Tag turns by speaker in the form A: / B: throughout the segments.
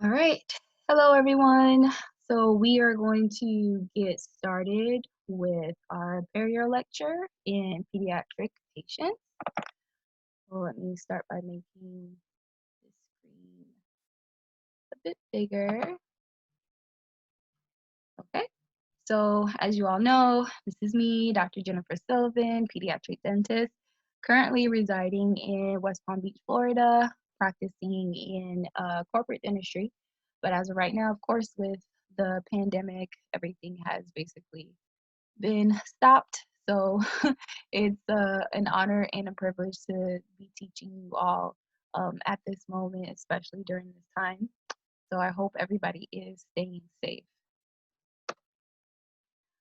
A: All right. Hello, everyone. So we are going to get started with our perio lecture in pediatric patients. So let me start by making the screen a bit bigger. Okay. So as you all know, this is me, Dr. Jennifer Sullivan, pediatric dentist, currently residing in West Palm Beach, Florida, practicing in corporate dentistry. But as of right now, of course, with the pandemic, everything has basically been stopped. So it's an honor and a privilege to be teaching you all at this moment, especially during this time. So I hope everybody is staying safe.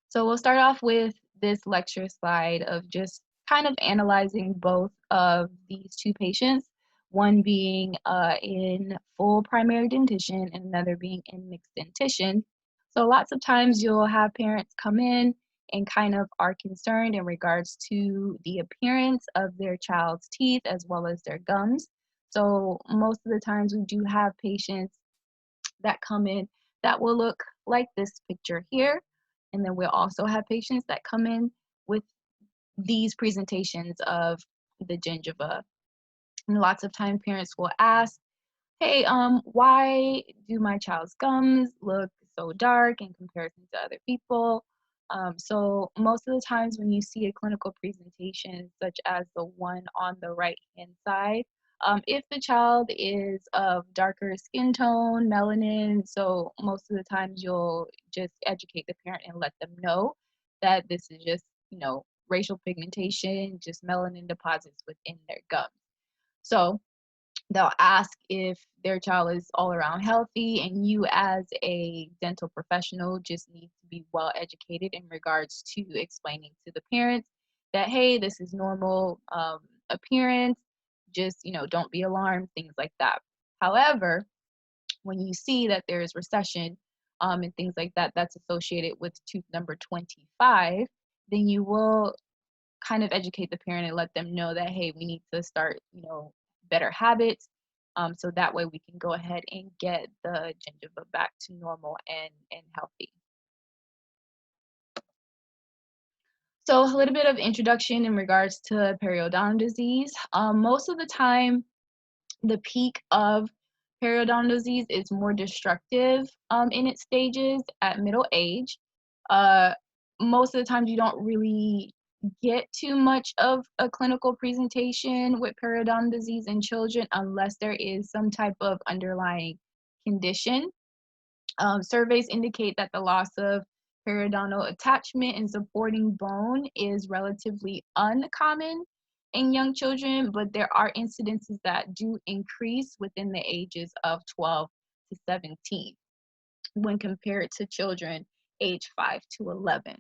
A: So we'll start off with this lecture slide of just kind of analyzing both of these two patients, one being in full primary dentition and another being in mixed dentition. So lots of times you'll have parents come in and kind of are concerned in regards to the appearance of their child's teeth as well as their gums. So most of the times we do have patients that come in that will look like this picture here. And then we'll also have patients that come in with these presentations of the gingiva. And lots of times parents will ask, hey, why do my child's gums look so dark in comparison to other people? So most of the times when you see a clinical presentation, such as the one on the right-hand side, if the child is of darker skin tone, melanin, so most of the times you'll just educate the parent and let them know that this is just, racial pigmentation, just melanin deposits within their gums. So they'll ask if their child is all around healthy, and you as a dental professional just need to be well educated in regards to explaining to the parents that, hey, this is normal appearance, just don't be alarmed, things like that. However, when you see that there is recession and things like that that's associated with tooth number 25, then you will kind of educate the parent and let them know that, hey, we need to start, better habits. So that way we can go ahead and get the gingiva back to normal and healthy. So a little bit of introduction in regards to periodontal disease. Most of the time, the peak of periodontal disease is more destructive in its stages at middle age. Uh, Most of the times you don't really get too much of a clinical presentation with periodontal disease in children unless there is some type of underlying condition. Surveys indicate that the loss of periodontal attachment and supporting bone is relatively uncommon in young children, but there are incidences that do increase within the ages of 12 to 17 when compared to children age 5 to 11.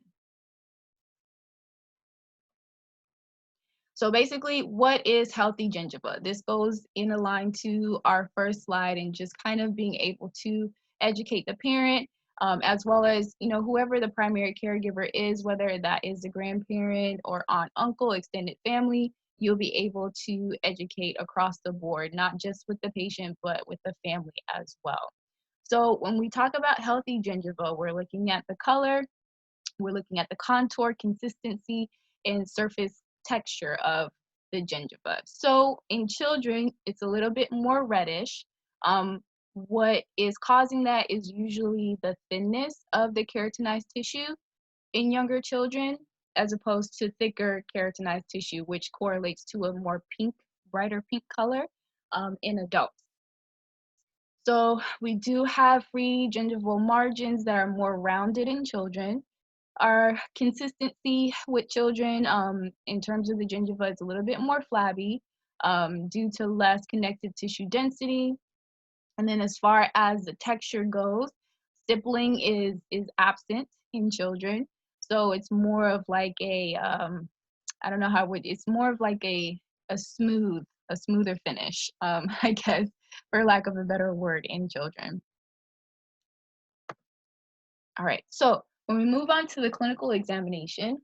A: So basically, what is healthy gingiva? This goes in a line to our first slide and just kind of being able to educate the parent, as well as, whoever the primary caregiver is, whether that is the grandparent or aunt, uncle, extended family, you'll be able to educate across the board, not just with the patient, but with the family as well. So when we talk about healthy gingiva, we're looking at the color, we're looking at the contour, consistency, and surface texture of the gingiva. So in children, it's a little bit more reddish. What is causing that is usually the thinness of the keratinized tissue in younger children, as opposed to thicker keratinized tissue, which correlates to a more pink, brighter pink color in adults. So we do have free gingival margins that are more rounded in children. Our consistency with children in terms of the gingiva is a little bit more flabby due to less connective tissue density. And then as far as the texture goes, stippling is absent in children. So it's more of like a, I don't know how would, it's more of like a smoother finish, I guess, for lack of a better word, in children. All right, so when we move on to the clinical examination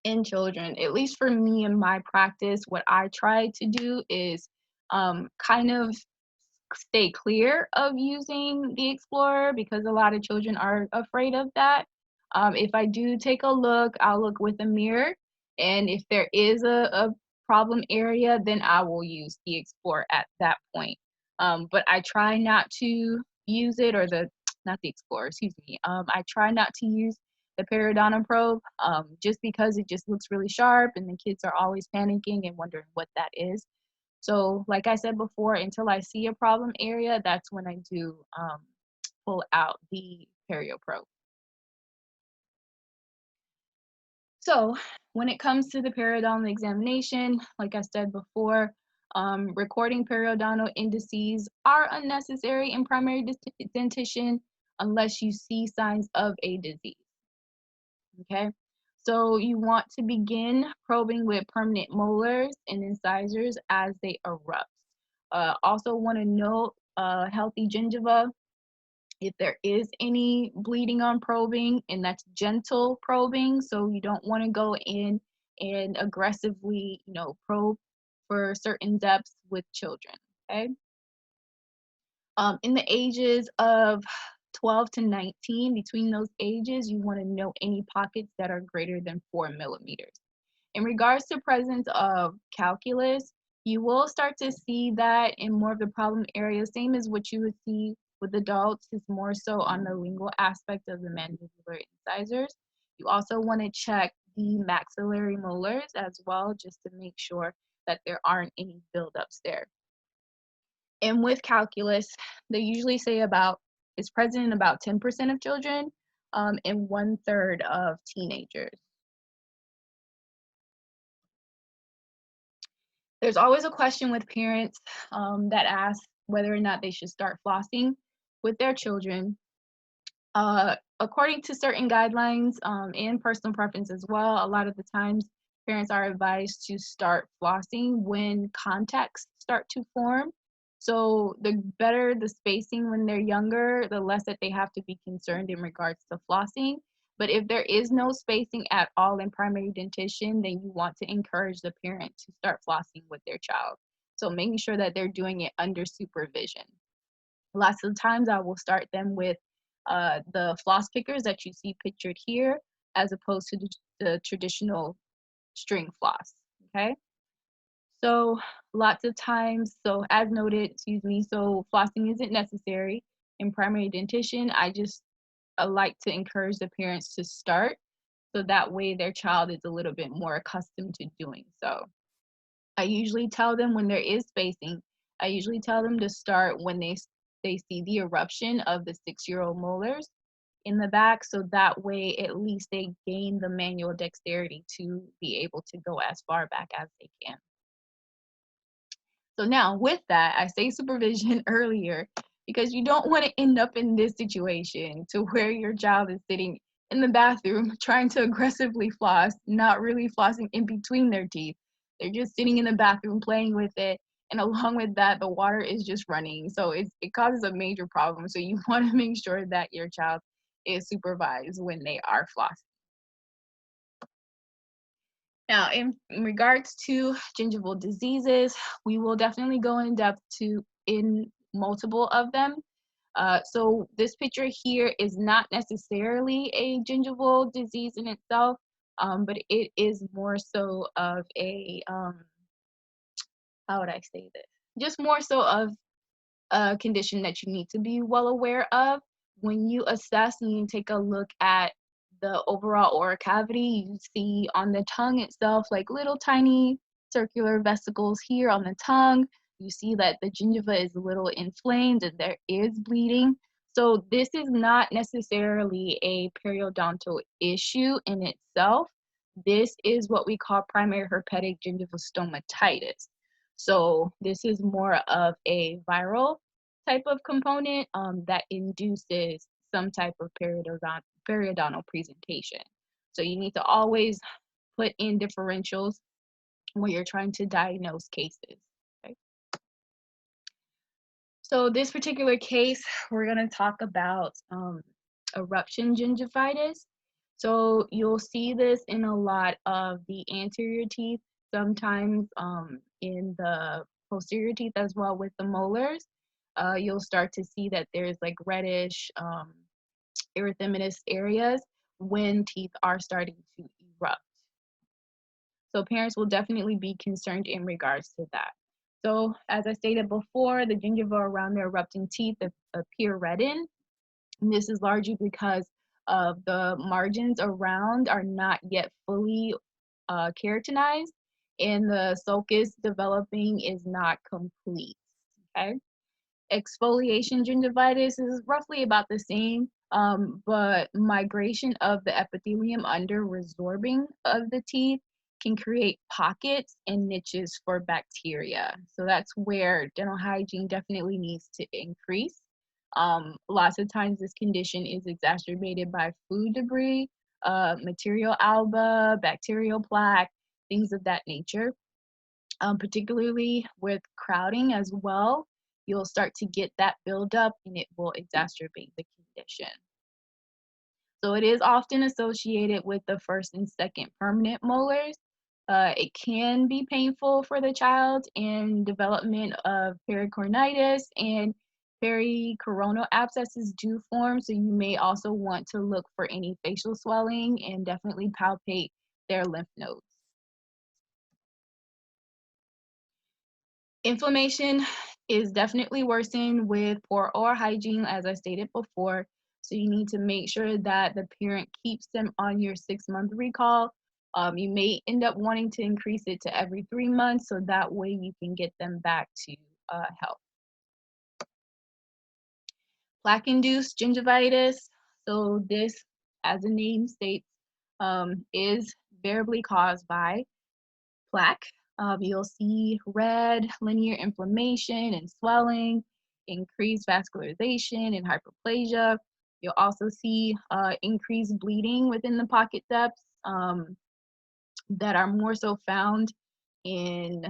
A: in children, at least for me in my practice, what I try to do is kind of stay clear of using the Explorer because a lot of children are afraid of that. If I do take a look, I'll look with a mirror, and if there is a problem area, then I will use the Explorer at that point. But I try not to use it, or not the Explorer, excuse me. I try not to use the periodontal probe, just because it just looks really sharp and the kids are always panicking and wondering what that is. So like I said before, until I see a problem area, that's when I do pull out the perio probe. So when it comes to the periodontal examination, like I said before, recording periodontal indices are unnecessary in primary dentition unless you see signs of a disease. Okay, so you want to begin probing with permanent molars and incisors as they erupt. Also want to note healthy gingiva. If there is any bleeding on probing, and that's gentle probing, so you don't want to go in and aggressively, probe for certain depths with children. Okay. In the ages of 12 to 19, between those ages, you want to know any pockets that are greater than 4 millimeters. In regards to presence of calculus, you will start to see that in more of the problem areas, same as what you would see with adults. It's more so on the lingual aspect of the mandibular incisors. You also want to check the maxillary molars as well, just to make sure that there aren't any buildups there. And with calculus, they usually say it's present in about 10% of children, and 1/3 of teenagers. There's always a question with parents that ask whether or not they should start flossing with their children. According to certain guidelines and personal preference as well, a lot of the times parents are advised to start flossing when contacts start to form. So the better the spacing when they're younger, the less that they have to be concerned in regards to flossing. But if there is no spacing at all in primary dentition, then you want to encourage the parent to start flossing with their child. So making sure that they're doing it under supervision. Lots of times I will start them with the floss pickers that you see pictured here, as opposed to the traditional string floss. Okay, so lots of times, so as noted, excuse me, so flossing isn't necessary in primary dentition. I like to encourage the parents to start, so that way their child is a little bit more accustomed to doing so. I usually tell them when there is spacing, I usually tell them to start when they see the eruption of the 6-year-old molars in the back, so that way at least they gain the manual dexterity to be able to go as far back as they can. So now with that, I say supervision earlier because you don't want to end up in this situation to where your child is sitting in the bathroom trying to aggressively floss, not really flossing in between their teeth. They're just sitting in the bathroom playing with it. And along with that, the water is just running. So it causes a major problem. So you want to make sure that your child is supervised when they are flossing. Now, in regards to gingival diseases, we will definitely go in depth in multiple of them. So this picture here is not necessarily a gingival disease in itself, but it is more so of a, how would I say this? Just more so of a condition that you need to be well aware of. When you assess and you take a look at the overall oral cavity, you see on the tongue itself like little tiny circular vesicles here on the tongue. You see that the gingiva is a little inflamed and there is bleeding. So this is not necessarily a periodontal issue in itself. This is what we call primary herpetic gingival stomatitis. So this is more of a viral type of component that induces some type of periodontal presentation. So you need to always put in differentials when you're trying to diagnose cases. Okay? So this particular case, we're going to talk about eruption gingivitis. So you'll see this in a lot of the anterior teeth, sometimes in the posterior teeth as well with the molars. you'll start to see that there's like reddish, erythematous areas when teeth are starting to erupt. So parents will definitely be concerned in regards to that. So as I stated before, the gingiva around the erupting teeth appear reddened. And this is largely because of the margins around are not yet fully keratinized, and the sulcus developing is not complete. Okay. Exfoliation gingivitis is roughly about the same, but migration of the epithelium under resorbing of the teeth can create pockets and niches for bacteria. So that's where dental hygiene definitely needs to increase. Lots of times this condition is exacerbated by food debris, material alba, bacterial plaque, things of that nature. Particularly with crowding as well, you'll start to get that buildup and it will exacerbate the condition. So it is often associated with the first and second permanent molars. It can be painful for the child in development of pericornitis, and pericoronal abscesses do form. So you may also want to look for any facial swelling and definitely palpate their lymph nodes. Inflammation is definitely worsened with poor oral hygiene, as I stated before. So you need to make sure that the parent keeps them on your 6-month recall. You may end up wanting to increase it to every 3 months, so that way you can get them back to health. Plaque-induced gingivitis. So this, as the name states, is variably caused by plaque. You'll see red linear inflammation and swelling, increased vascularization and hyperplasia. You'll also see increased bleeding within the pocket depths that are more so found in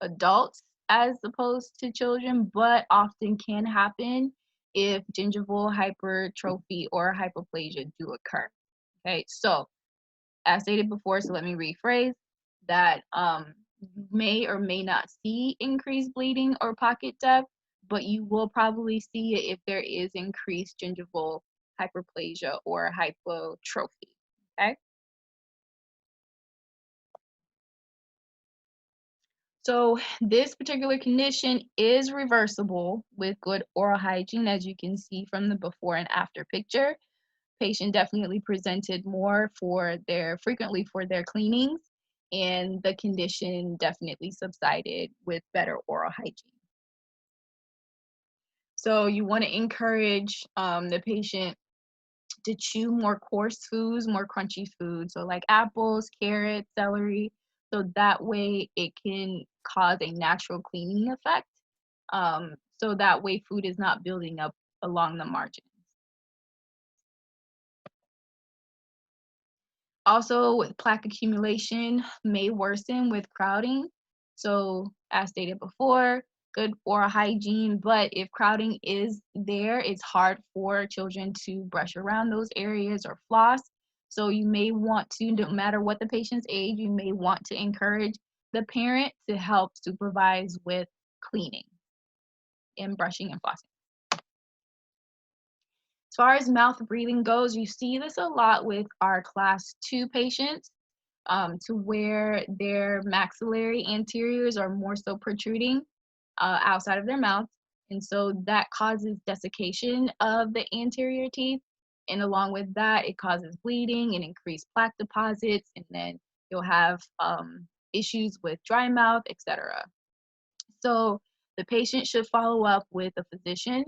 A: adults as opposed to children, but often can happen if gingival hypertrophy or hypoplasia do occur. Okay, so as stated before, so let me rephrase that, you may or may not see increased bleeding or pocket depth, but you will probably see it if there is increased gingival hyperplasia or hypotrophy. Okay. So this particular condition is reversible with good oral hygiene, as you can see from the before and after picture. Patient definitely presented more for their frequently for their cleanings, and the condition definitely subsided with better oral hygiene. So you want to encourage the patient to chew more coarse foods, more crunchy foods, so like apples, carrots, celery, so that way it can cause a natural cleaning effect. So that way food is not building up along the margin. Also, with plaque accumulation may worsen with crowding. So, as stated before, good oral hygiene, but if crowding is there, it's hard for children to brush around those areas or floss. So, you may want to, no matter what the patient's age, you may want to encourage the parent to help supervise with cleaning and brushing and flossing. As far as mouth breathing goes, you see this a lot with our class 2 patients, to where their maxillary anteriors are more so protruding outside of their mouth. And so that causes desiccation of the anterior teeth. And along with that, it causes bleeding and increased plaque deposits. And then you'll have issues with dry mouth, etc. So the patient should follow up with a physician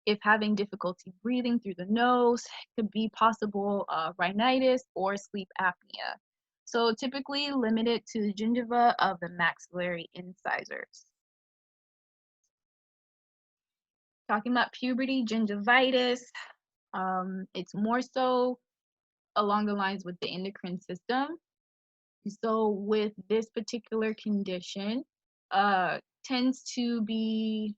A: if having difficulty breathing through the nose. Could be possible rhinitis or sleep apnea. So typically limited to the gingiva of the maxillary incisors. Talking about puberty gingivitis, it's more so along the lines with the endocrine system. So with this particular condition, uh, tends to be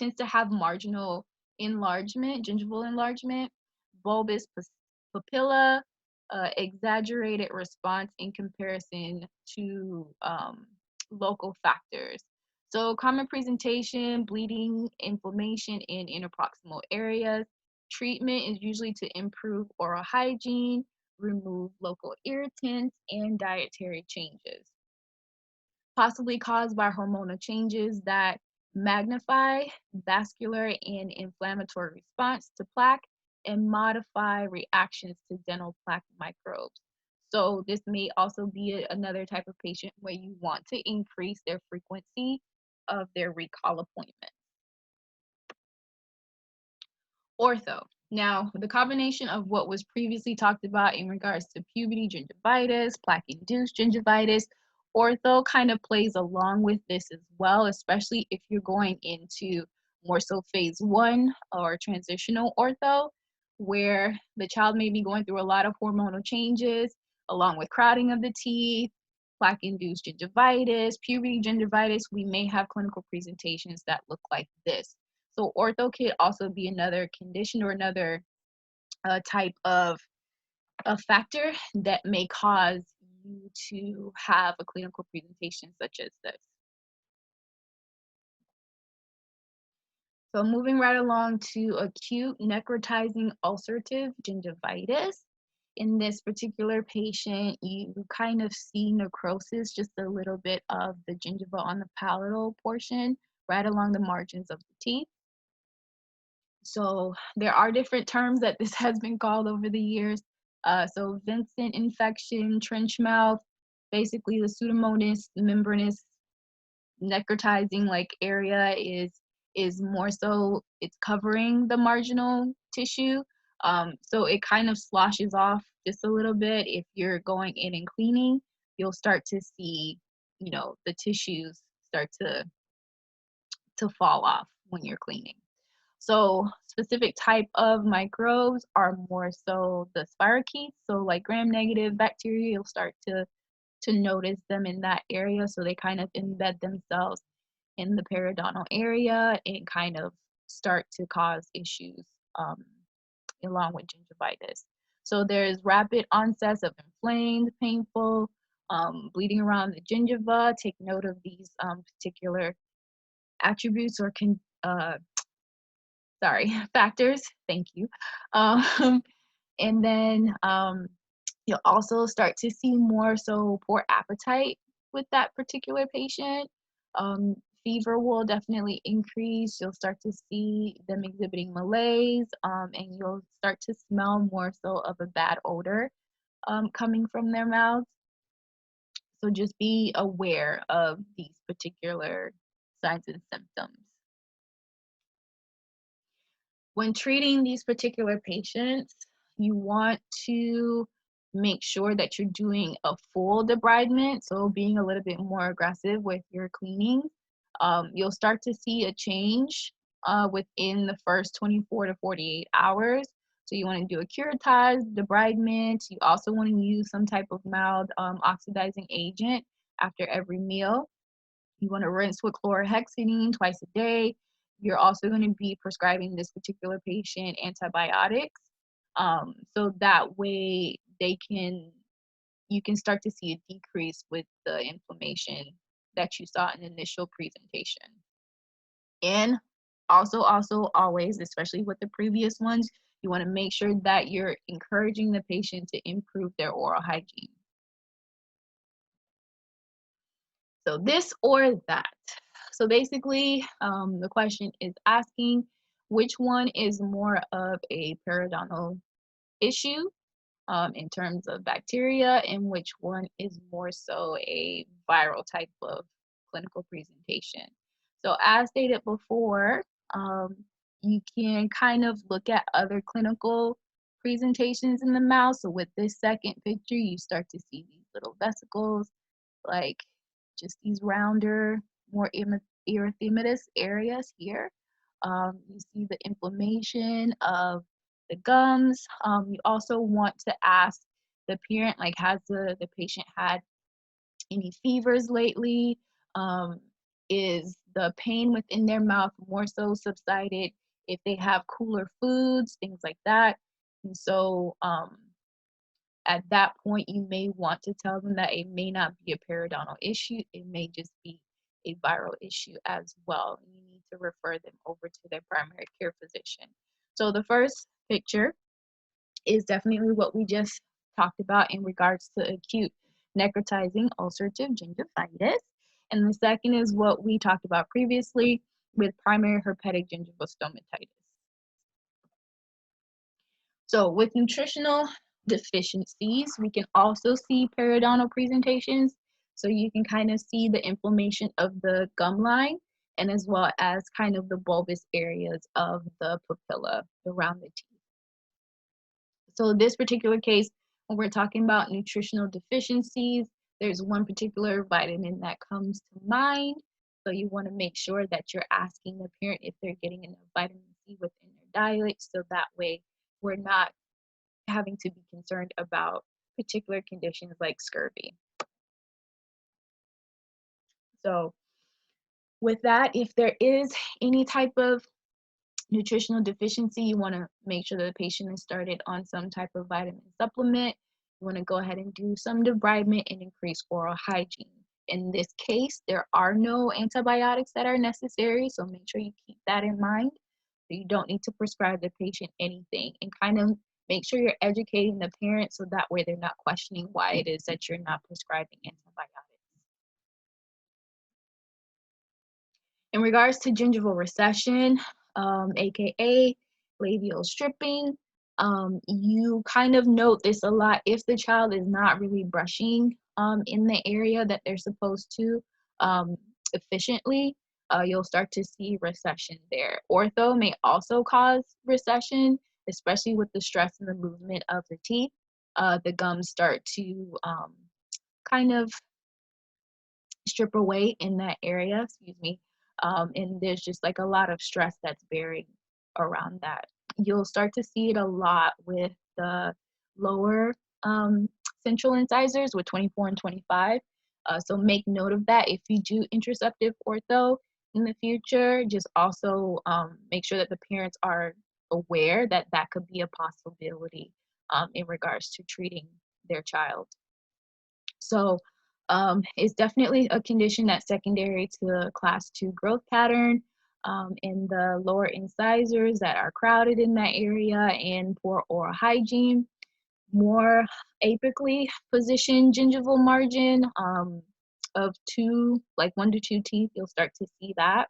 A: tends to have marginal enlargement, gingival enlargement, bulbous papilla, exaggerated response in comparison to local factors. So common presentation, bleeding, inflammation in interproximal areas. Treatment is usually to improve oral hygiene, remove local irritants, and dietary changes, possibly caused by hormonal changes that magnify vascular and inflammatory response to plaque and modify reactions to dental plaque microbes. So this may also be another type of patient where you want to increase their frequency of their recall appointment. Ortho. Now, the combination of what was previously talked about in regards to puberty gingivitis, plaque-induced gingivitis, ortho kind of plays along with this as well, especially if you're going into more so phase one or transitional ortho, where the child may be going through a lot of hormonal changes, along with crowding of the teeth, plaque-induced gingivitis, puberty gingivitis. We may have clinical presentations that look like this. So ortho could also be another condition or another type of a factor that may cause you to have a clinical presentation such as this. So moving right along to acute necrotizing ulcerative gingivitis. In this particular patient, you kind of see necrosis, just a little bit of the gingiva on the palatal portion, right along the margins of the teeth. So there are different terms that this has been called over the years. So Vincent infection, trench mouth, basically the Pseudomonas membranous necrotizing like area is more so it's covering the marginal tissue. So it kind of sloshes off just a little bit. If you're going in and cleaning, you'll start to see, the tissues start to fall off when you're cleaning. So specific type of microbes are more so the spirochetes. So like gram-negative bacteria, you'll start to notice them in that area. So they kind of embed themselves in the periodontal area and kind of start to cause issues along with gingivitis. So there's rapid onsets of inflamed, painful, bleeding around the gingiva. Take note of these particular attributes or factors. Thank you. Um, and then you'll also start to see more so poor appetite with that particular patient. Fever will definitely increase. You'll start to see them exhibiting malaise, and you'll start to smell more so of a bad odor coming from their mouths. So just be aware of these particular signs and symptoms. When treating these particular patients, you want to make sure that you're doing a full debridement, so being a little bit more aggressive with your cleaning. You'll start to see a change within the first 24 to 48 hours. So you want to do a curettage, debridement. You also want to use some type of mild oxidizing agent after every meal. You want to rinse with chlorhexidine twice a day. You're also going to be prescribing this particular patient antibiotics. So that way you can start to see a decrease with the inflammation that you saw in the initial presentation. And also always, especially with the previous ones, you want to make sure that you're encouraging the patient to improve their oral hygiene. So this or that. So basically, the question is asking which one is more of a periodontal issue in terms of bacteria, and which one is more so a viral type of clinical presentation. So as stated before, you can kind of look at other clinical presentations in the mouth. So with this second picture, you start to see these little vesicles, like just these rounder, more erythematous areas here. You see the inflammation of the gums. You also want to ask the parent, like, has the patient had any fevers lately? Is the pain within their mouth more so subsided? If they have cooler foods, things like that. And so at that point, you may want to tell them that it may not be a periodontal issue. It may just be a viral issue as well. You need to refer them over to their primary care physician. So the first picture is definitely what we just talked about in regards to acute necrotizing ulcerative gingivitis. And the second is what we talked about previously with primary herpetic gingival stomatitis. So with nutritional deficiencies, we can also see periodontal presentations. So you can kind of see the inflammation of the gum line and as well as kind of the bulbous areas of the papilla around the teeth. So this particular case, when we're talking about nutritional deficiencies, there's one particular vitamin that comes to mind. So you want to make sure that you're asking the parent if they're getting enough vitamin C within their diet, so that way we're not having to be concerned about particular conditions like scurvy. So with that, if there is any type of nutritional deficiency, you want to make sure that the patient is started on some type of vitamin supplement. You want to go ahead and do some debridement and increase oral hygiene. In this case, there are no antibiotics that are necessary, so make sure you keep that in mind. So you don't need to prescribe the patient anything, and kind of make sure you're educating the parent so that way they're not questioning why it is that you're not prescribing antibiotics. In regards to gingival recession, aka labial stripping, you kind of note this a lot if the child is not really brushing in the area that they're supposed to efficiently. You'll start to see recession there. Ortho may also cause recession, especially with the stress and the movement of the teeth. The gums start to kind of strip away in that area, excuse me. And there's just like a lot of stress that's bearing around that. You'll start to see it a lot with the lower central incisors with 24 and 25. So make note of that. If you do interceptive ortho in the future, just also make sure that the parents are aware that that could be a possibility in regards to treating their child. So it's definitely a condition that's secondary to class 2 growth pattern in the lower incisors that are crowded in that area and poor oral hygiene. More apically positioned gingival margin of 1 to 2 teeth, you'll start to see that.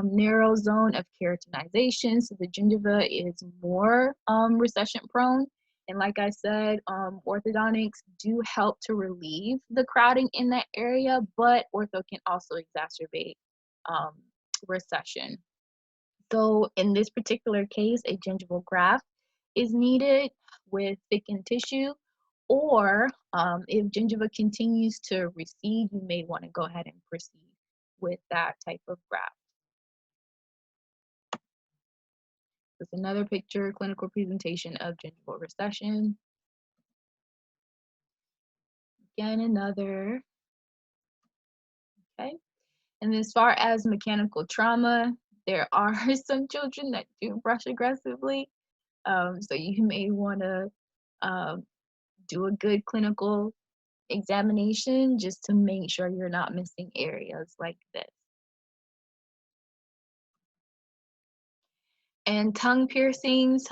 A: Narrow zone of keratinization, so the gingiva is more recession prone. And like I said, orthodontics do help to relieve the crowding in that area, but ortho can also exacerbate recession. So in this particular case, a gingival graft is needed with thickened tissue, or if gingiva continues to recede, you may want to go ahead and proceed with that type of graft. There's another picture, clinical presentation of gingival recession. Again, another. Okay. And as far as mechanical trauma, there are some children that do brush aggressively. So you may want to do a good clinical examination just to make sure you're not missing areas like this. And tongue piercings,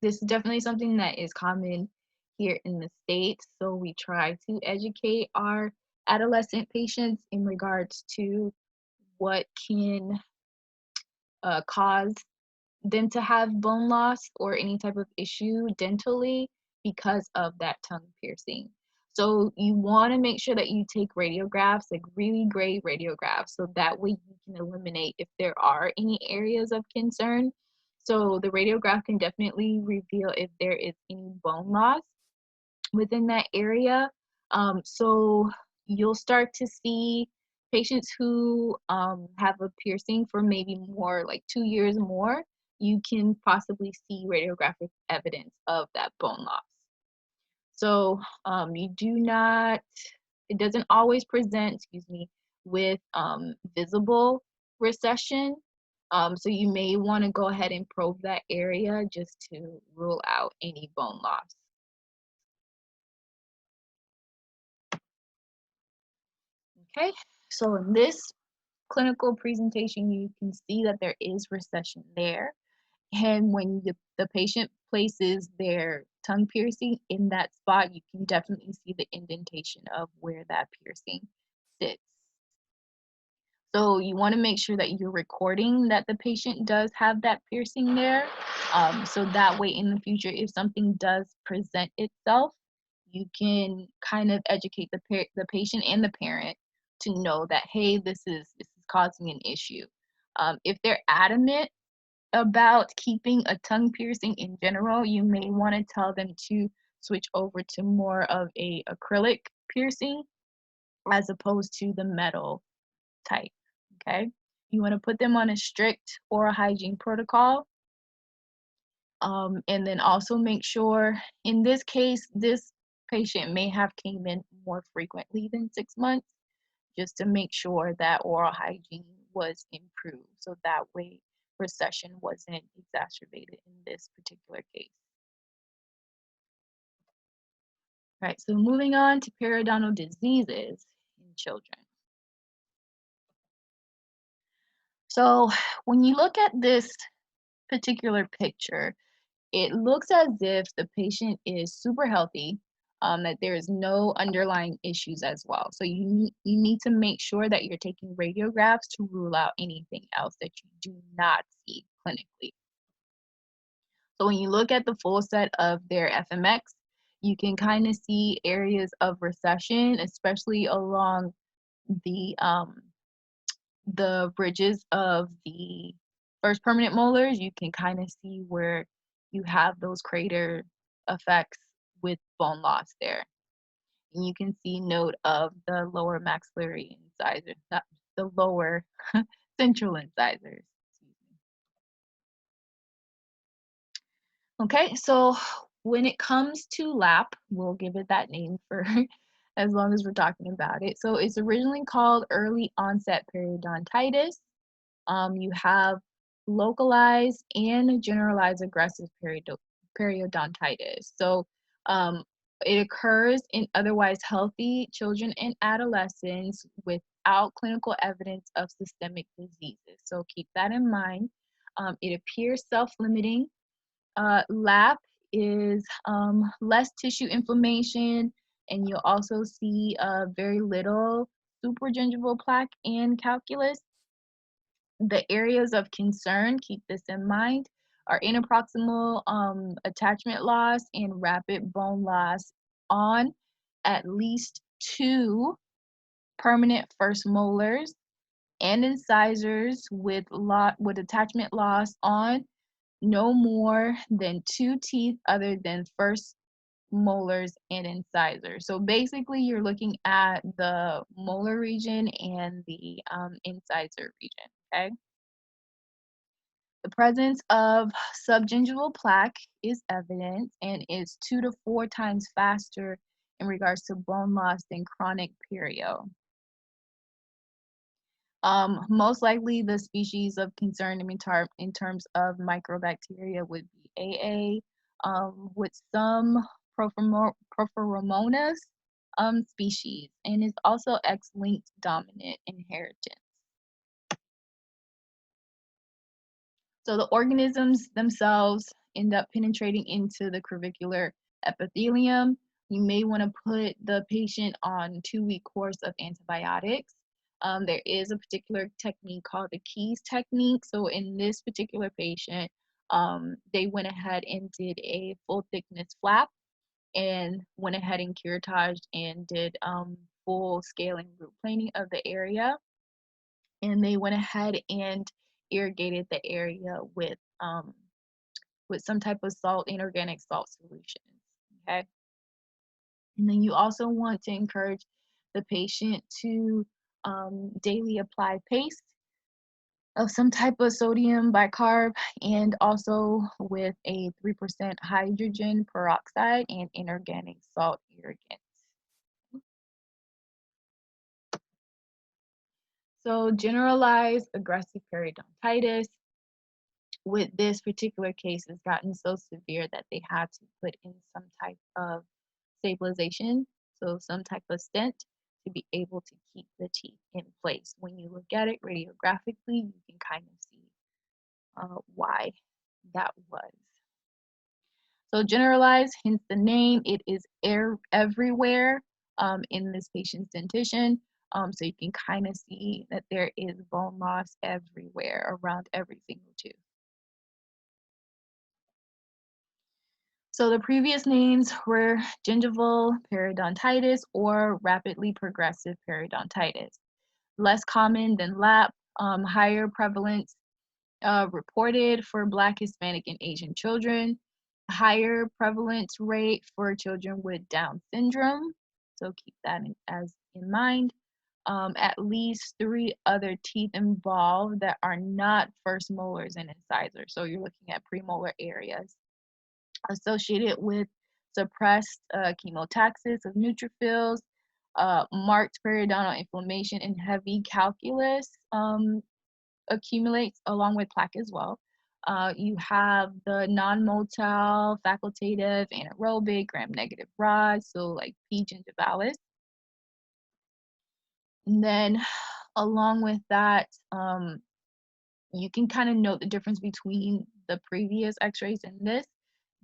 A: this is definitely something that is common here in the States. So we try to educate our adolescent patients in regards to what can cause them to have bone loss or any type of issue dentally because of that tongue piercing. So you want to make sure that you take radiographs, like really great radiographs, so that way you can eliminate if there are any areas of concern. So the radiograph can definitely reveal if there is any bone loss within that area. So you'll start to see patients who have a piercing for maybe more like 2 years more, you can possibly see radiographic evidence of that bone loss. So you do not, it doesn't always present, excuse me, with visible recession. So you may want to go ahead and probe that area just to rule out any bone loss. Okay, So in this clinical presentation, you can see that there is recession there. And when the patient places their tongue piercing in that spot, you can definitely see the indentation of where that piercing sits. So you want to make sure that you're recording that the patient does have that piercing there. So that way in the future, if something does present itself, you can kind of educate the patient and the parent to know that, hey, this is causing an issue. If they're adamant about keeping a tongue piercing in general, you may want to tell them to switch over to more of a acrylic piercing as opposed to the metal type. Okay, you want to put them on a strict oral hygiene protocol, and then also make sure, in this case, this patient may have came in more frequently than 6 months, just to make sure that oral hygiene was improved, so that way recession wasn't exacerbated in this particular case. Right, so moving on to periodontal diseases in children. So when you look at this particular picture, it looks as if the patient is super healthy, that there is no underlying issues as well. So you need to make sure that you're taking radiographs to rule out anything else that you do not see clinically. So when you look at the full set of their FMX, you can kind of see areas of recession, especially along the bridges of the first permanent molars. You can kind of see where you have those crater effects with bone loss there. And you can see note of the lower maxillary incisors, not the lower central incisors. Okay, so when it comes to LAP, we'll give it that name for as long as we're talking about it. So it's originally called early onset periodontitis. You have localized and generalized aggressive periodontitis. So um, it occurs in otherwise healthy children and adolescents without clinical evidence of systemic diseases. So keep that in mind. It appears self-limiting. LAP is less tissue inflammation, and you'll also see very little supragingival plaque and calculus. The areas of concern, keep this in mind, are interproximal attachment loss and rapid bone loss on at least two permanent first molars, and incisors with attachment loss on no more than two teeth other than first molars and incisors. So basically, you're looking at the molar region and the incisor region. Okay. The presence of subgingival plaque is evident and is 2 to 4 times faster in regards to bone loss than chronic perio. Most likely, the species of concern in terms of microbacteria would be AA, with some Propheromonas species, and is also X-linked dominant inheritance. So the organisms themselves end up penetrating into the crevicular epithelium. You may want to put the patient on 2-week course of antibiotics. There is a particular technique called the Keys technique. So in this particular patient, they went ahead and did a full thickness flap and went ahead and curetaged and did full scaling root planing of the area. And they went ahead and irrigated the area with some type of salt, inorganic salt solutions. Okay. And then you also want to encourage the patient to daily apply paste of some type of sodium bicarb, and also with a 3% hydrogen peroxide and inorganic salt irrigant. So generalized aggressive periodontitis with this particular case has gotten so severe that they had to put in some type of stabilization, so some type of stent to be able to keep the teeth in place. When you look at it radiographically, you can kind of see why that was. So generalized, hence the name, it is everywhere in this patient's dentition. So you can kind of see that there is bone loss everywhere around every single tooth. So the previous names were gingival periodontitis or rapidly progressive periodontitis. Less common than lap, higher prevalence reported for Black, Hispanic, and Asian children. Higher prevalence rate for children with Down syndrome. So keep that in mind. At least 3 other teeth involved that are not first molars and incisors. So you're looking at premolar areas associated with suppressed chemotaxis of neutrophils, marked periodontal inflammation, and heavy calculus accumulates along with plaque as well. You have the non-motile, facultative, anaerobic, gram-negative rods, so like P. gingivalis. And then along with that, you can kind of note the difference between the previous x-rays and this.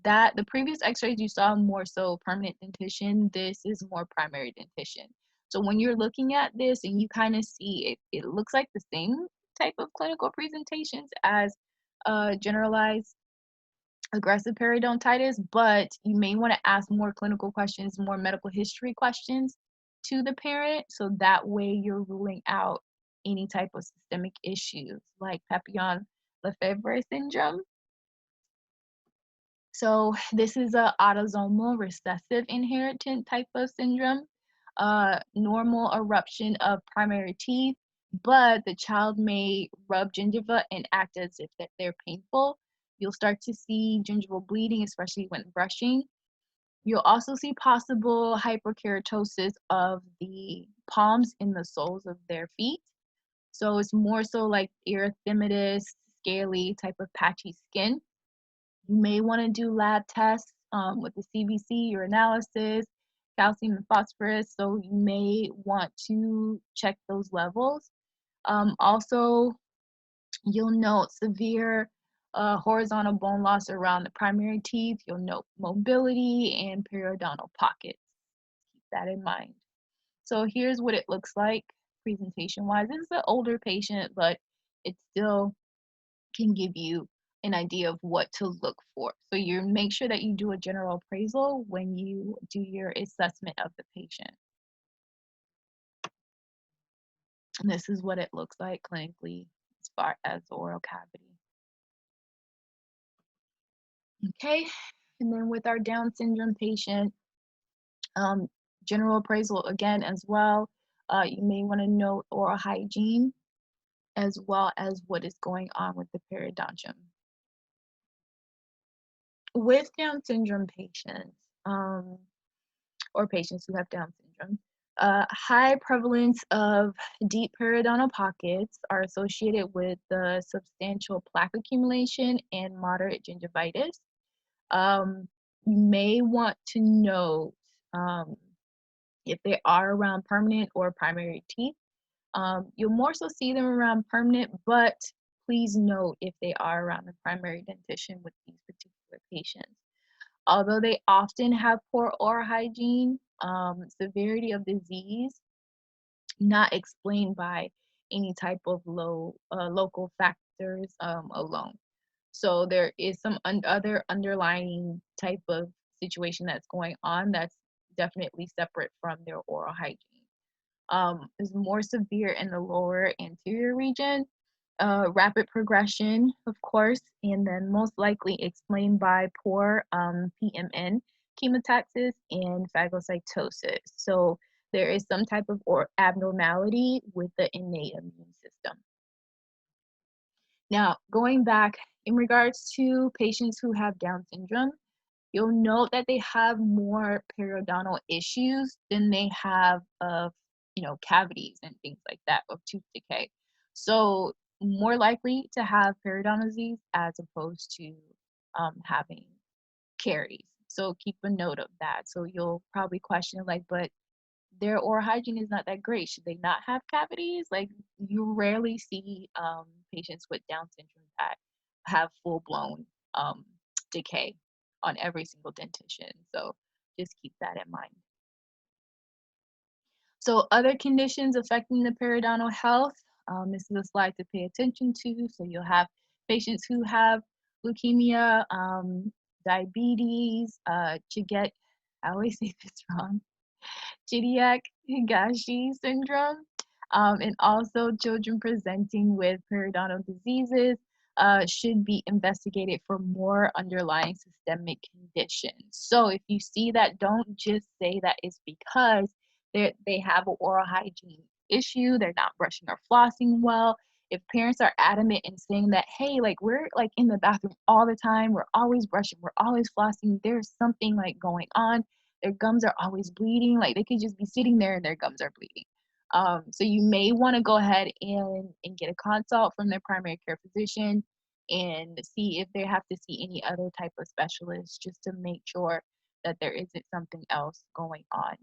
A: That the previous x-rays you saw more so permanent dentition, this is more primary dentition. So when you're looking at this and you kind of see it looks like the same type of clinical presentations as generalized aggressive periodontitis, but you may want to ask more clinical questions, more medical history questions to the parent, so that way you're ruling out any type of systemic issues like Papillon-Lefebvre syndrome. So this is a autosomal recessive inheritant type of syndrome, normal eruption of primary teeth, but the child may rub gingiva and act as if that they're painful. You'll start to see gingival bleeding, especially when brushing. You'll also see possible hyperkeratosis of the palms and the soles of their feet. So it's more so like erythematous, scaly type of patchy skin. You may want to do lab tests with the CBC, urinalysis, calcium and phosphorus. So you may want to check those levels. Also, you'll note severe horizontal bone loss around the primary teeth. You'll note mobility and periodontal pockets. Keep that in mind. So here's what it looks like presentation-wise. This is an older patient, but it still can give you an idea of what to look for. So you make sure that you do a general appraisal when you do your assessment of the patient. And this is what it looks like clinically as far as the oral cavity. Okay, and then with our Down syndrome patient, general appraisal again as well. You may want to note oral hygiene as well as what is going on with the periodontium. With Down syndrome patients, or patients who have Down syndrome, high prevalence of deep periodontal pockets are associated with the substantial plaque accumulation and moderate gingivitis. You may want to note if they are around permanent or primary teeth. You'll more so see them around permanent, but please note if they are around the primary dentition with these particular patients. Although they often have poor oral hygiene, severity of disease not explained by any type of local factors alone. So there is some other underlying type of situation that's going on that's definitely separate from their oral hygiene. Is more severe in the lower anterior region, rapid progression, of course, and then most likely explained by poor PMN, chemotaxis, and phagocytosis. So there is some type of abnormality with the innate immune system. Now, going back in regards to patients who have Down syndrome, you'll note that they have more periodontal issues than they have of, cavities and things like that of tooth decay. So more likely to have periodontal disease as opposed to having caries. So keep a note of that. So you'll probably question like, but their oral hygiene is not that great. Should they not have cavities? Like, you rarely see patients with Down syndrome that have full blown um, decay on every single dentition. So just keep that in mind. So other conditions affecting the periodontal health, this is a slide to pay attention to. So you'll have patients who have leukemia, diabetes, Chiget, I always say this wrong, Chidiac Higashi syndrome, and also children presenting with periodontal diseases should be investigated for more underlying systemic conditions. So if you see that, don't just say that it's because they have an oral hygiene issue, they're not brushing or flossing well. If parents are adamant in saying that, hey, like we're like in the bathroom all the time, we're always brushing, we're always flossing, there's something like going on, their gums are always bleeding. Like they could just be sitting there and their gums are bleeding. So you may want to go ahead and get a consult from their primary care physician and see if they have to see any other type of specialist just to make sure that there isn't something else going on.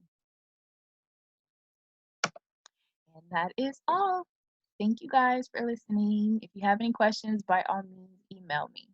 A: And that is all. Thank you guys for listening. If you have any questions, by all means, email me.